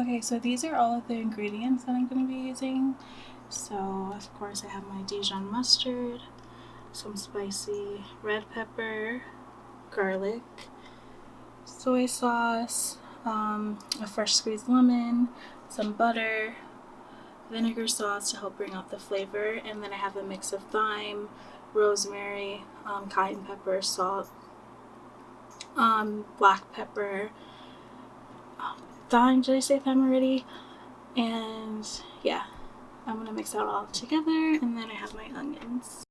Okay, so these are all of the ingredients that I'm going to be using. So, of course, I have my Dijon mustard, some spicy red pepper, garlic, soy sauce, a fresh squeezed lemon, some butter, vinegar sauce to help bring out the flavor, and then I have a mix of thyme, rosemary, cayenne pepper, salt, black pepper, thyme. Did I say thyme already? And yeah, I'm gonna mix that all together, and then I have my onions.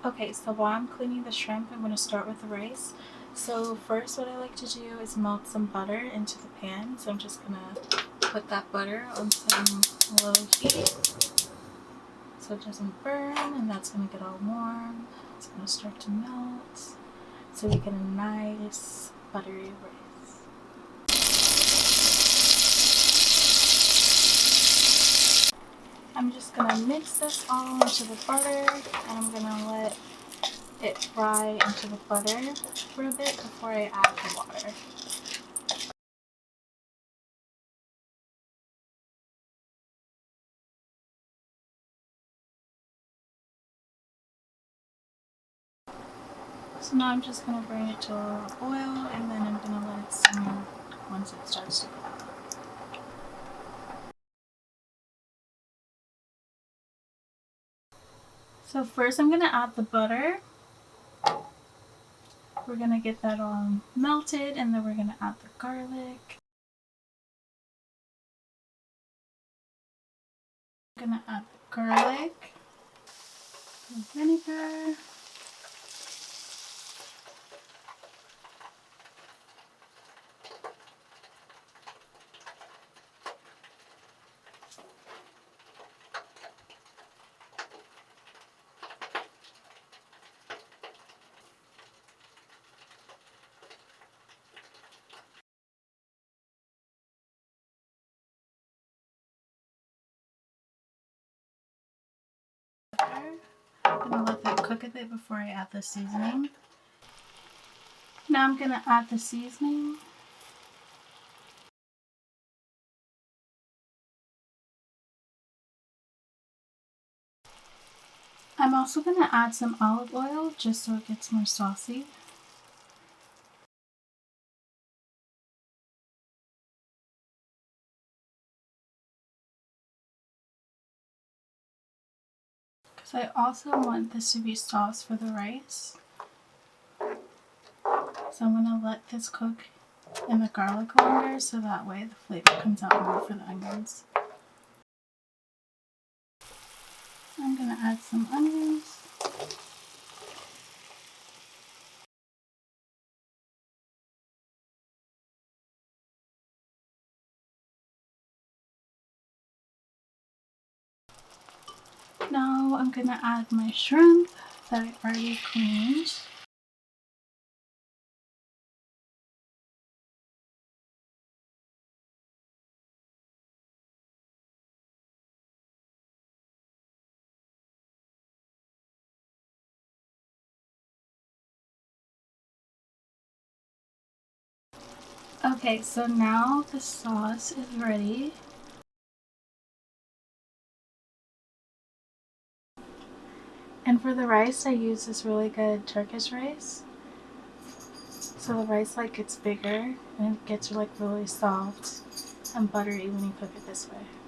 Okay, so while I'm cleaning the shrimp, I'm gonna start with the rice. So first, what I like to do is melt some butter into the pan. So I'm just gonna put that butter on some low heat so it doesn't burn, and that's gonna get all warm. It's gonna start to melt, so we get a nice buttery rice. I'm just gonna mix this all into the butter, and I'm gonna let it fry into the butter for a bit before I add the water. So now I'm just gonna bring it to a boil, and then I'm gonna let it simmer once it starts to cook. So first I'm gonna add the butter. We're gonna get that all melted, and then we're gonna add the garlic. I'm gonna add the garlic, the vinegar, I'm gonna let that cook a bit before I add the seasoning. Now I'm gonna add the seasoning. I'm also gonna add some olive oil just so it gets more saucy. Because I also want this to be sauce for the rice. So I'm gonna let this cook in the garlic longer so that way the flavor comes out more for the onions. I'm gonna add some onions. Now I'm gonna add my shrimp that I already cleaned. Okay, so now the sauce is ready. And for the rice, I use this really good Turkish rice. So the rice gets bigger and it gets really soft and buttery when you cook it this way.